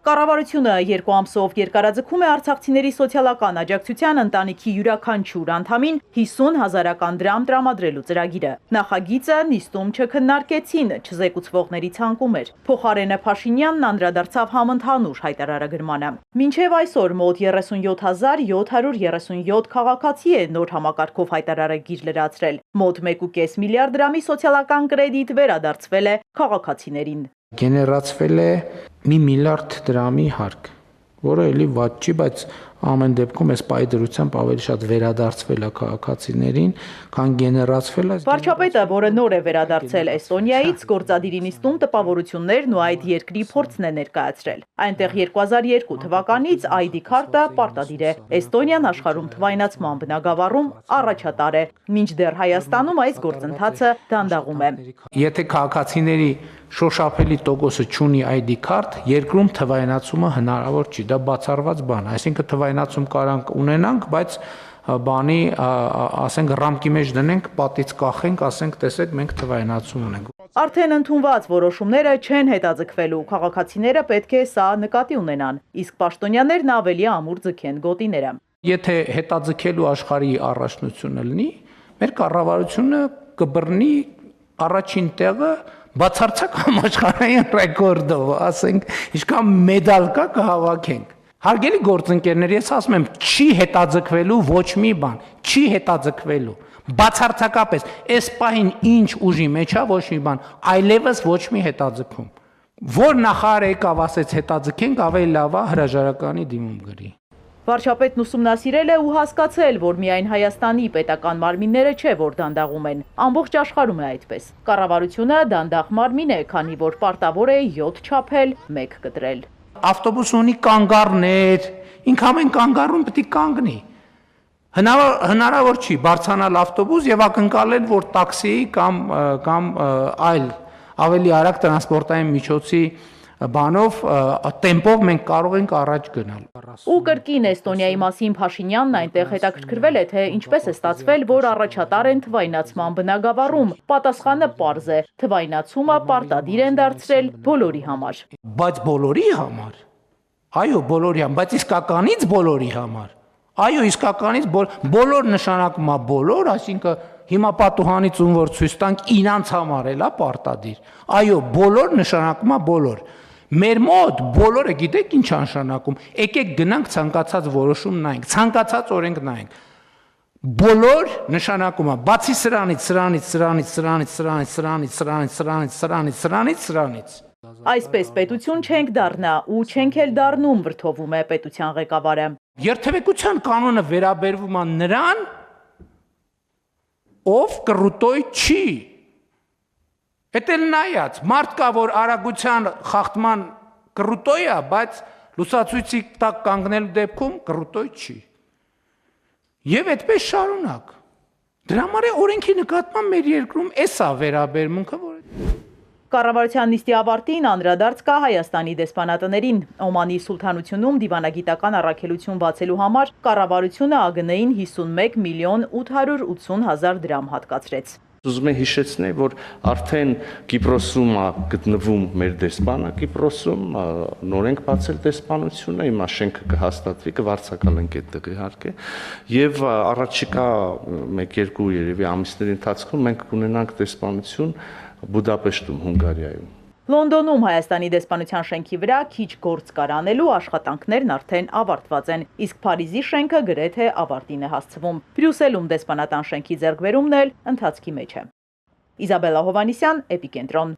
Կառավարությունը 2 ամսով երկարաձգում է արցախցիների սոցիալական աջակցության ընտանիքի յուրաքանչյուր անդամին 50,000 դրամ տրամադրելու ծրագիրը։ Նախագիծը նիստում չքննարկեցին, չզեկուցվողների ցանկում էր։ Փոխարենը Փաշինյանն անդրադարձավ համընդհանուր հայտարարագրմանը։ Մինչև այսօր մոտ 37,737 քաղաքացի է նոր համակարգով հայտարարագիր լրացրել։ Մոտ 1,5 միլիարդ դրամի սոցիալական կրեդիտ վերադարձվել է քաղաքացիներին։ Գեներացվել է 1 միլիարդ դրամի հարկ, որը էլի վատ չի, բայց ամեն դեպքում այս պայդրությամբ ավելի շատ վերադարձվել է քաղաքացիներին, քան գեներացվել է։ Վարչապետը, որը նոր է վերադարձել Էստոնիայից, գործադիրի նիստում տպավորություններն ու այդ երկրի փորձն է ներկայացրել։ Այնտեղ 2002 թվականից ID քարտը պարտադիր է։ Էստոնիան աշխարհում թվայնացման բնագավառում առաջատար է, մինչդեռ Հայաստանում այս գործընթացը դանդաղում է։ Եթե քաղաքացիների շոշափելի տոկոսը չունի ID քարտ, երկրում թվայնացումը հնարավոր չի, դա բացառված բան է, այսինքն թվայնացում կարանք ունենանք, բայց բանի, ասենք ռամկի մեջ դնենք, պատից կախենք, ասենք տեսեք մենք թվայնացում ունենք։ Արդեն ընդունված որոշումները չեն հետաձգվելու, քաղաքացիները պետք է սա նկատի ունենան, իսկ պաշտոնյաներն ավելի ամուր ձգեն գոտիները։ Եթե հետաձգելու աշխարհի առաջնությունը լինի, մեր կառավարությունը կբռնի առաջին տեղը բացարձակ համաշխարհային ռեկորդով, ասենք, ինչքան մեդալ կա կհավաքենք։ Հարգելի գործընկերներ, ես ասում եմ, չի հետաձգվելու ոչ մի բան, չի հետաձգվելու։ Բացարձակապես, այս պահին ինչ ուժի մեջ է ոչ մի բան, այլևս ոչ մի հետաձգում։ Որ նախարար եկավ ասեց հետաձգենք, ավելի լավ է հրաժարականի դիմում գրի։ Վարչապետն ուսումնասիրել է ու հասկացել, որ միայն Հայաստանի պետական մարմինները չէ, որ դանդաղում են, ամբողջ աշխարհում է այդպես։ Կառավարությունը դանդաղ մարմին է, քանի որ պարտավոր է 7 չափել, 1 կտրել։ Ավտոբուսը ունի կանգառներ, ինքը ամեն կանգառում պետք է կանգնի։ Հնարավոր չի բարձրանալ ավտոբուս եւ ակնկալել, որ տաքսիի կամ այլ ավելի արագ տրանսպորտային միջոցի բանով տեմպով մենք կարող ենք առաջ գնալ։ Ու կրկին Էստոնիայի մասին Փաշինյանն այնտեղ հետաքրքրվել է, թե ինչպես է ստացվել, որ առաջատար են թվայնացման բնագավառում։ Պատասխանը պարզ է, թվայնացումը պարտադիր են դարձրել բոլորի համար։ Բայց բոլորի համար։ Այո, բոլորի համար, բայց իսկականից բոլորի համար։ Այո, իսկականից բոլոր նշանակում է բոլոր, այսինքն հիմա պատուհանից ում որ ցույց տանք իրանց համար էլա պարտադիր։ Այո, բոլոր նշանակում է բոլոր։ Մեր մոտ բոլորը գիտեք ինչ անշանակում։ Եկեք գնանք ցանկացած որոշում նայենք, ցանկացած օրենք նայենք։ Բոլոր նշանակում է բացի սրանից։ Այսպես պետություն չենք դառնա ու չենք էլ դառնում, վրթովում է պետության ղեկավարը։ Երթևեկության կանոնը վերաբերվում է նրան, ով կռուտոյ չի։ Էդ էլ նայած, մարդ կա, որ արագության խախտման կռուտոյ է, բայց լուսացույցի տակ կանգնելու դեպքում կռուտոյ չի։ Եվ այդպես շարունակ։ Դրա համար է օրենքի նկատմամբ մեր երկրում էսա վերաբերմունքը, որ Կառավարության նիստի ավարտին անդրադարձ կա Հայաստանի դեսպանատներին։ Օմանի սուլթանությունում դիվանագիտական առաքելություն բացելու համար կառավարությունը ԱԳՆ-ին 51 միլիոն 880 հազար դրամ հատկացրեց։ Ուզում եմ հիշեցնել, որ արդեն Կիպրոսում է գտնվում մեր դեսպանը, Կիպրոսում նորենք բացել դեսպանությունը, հիմա շենքը կհաստատվի, կվարձակալենք այդտեղ իհարկե, եւ առաջիկա 1-2 երևի ամիսների ընթացքում մենք կունենանք դեսպանություն Բուդապեշտում, Հունգարիայում։ Լոնդոնում Հայաստանի դեսպանության շենքի վրա քիչ գործ կար անելու աշխատանքներն արդեն ավարտված են, իսկ Փարիզի շենքը գրեթե ավարտին է հասցվում։ Բրյուսելում դեսպանատան շենքի ձեռքբերումն էլ ընթացքի մեջ է։ Իզաբելլա Հովհաննիսյան, Էպիկենտրոն։